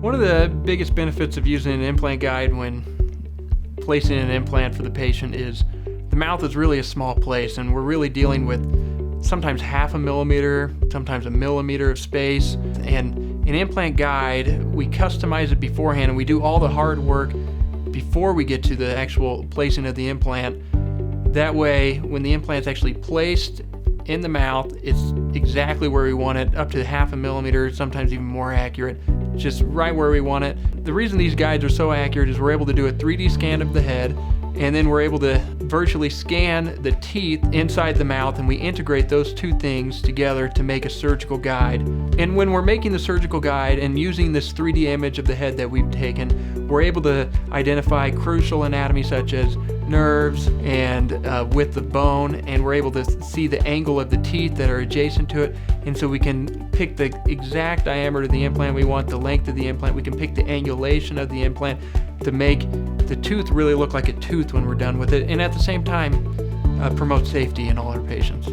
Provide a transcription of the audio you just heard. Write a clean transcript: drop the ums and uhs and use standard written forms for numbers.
One of the biggest benefits of using an implant guide when placing an implant for the patient is the mouth is really a small place, and we're really dealing with sometimes half a millimeter, sometimes a millimeter of space. And an implant guide, we customize it beforehand and we do all the hard work before we get to the actual placing of the implant. That way, when the implant's actually placed in the mouth, it's exactly where we want it, up to half a millimeter, sometimes even more accurate, just right where we want it. The reason these guides are so accurate is we're able to do a 3D scan of the head, and then we're able to virtually scan the teeth inside the mouth, and we integrate those two things together to make a surgical guide. And when we're making the surgical guide and using this 3D image of the head that we've taken, we're able to identify crucial anatomy such as nerves and width of bone, and we're able to see the angle of the teeth that are adjacent to it, and so we can pick the exact diameter of the implant we want, the length of the implant. We can pick the angulation of the implant to make the tooth really look like a tooth when we're done with it, and at the same time promote safety in all our patients.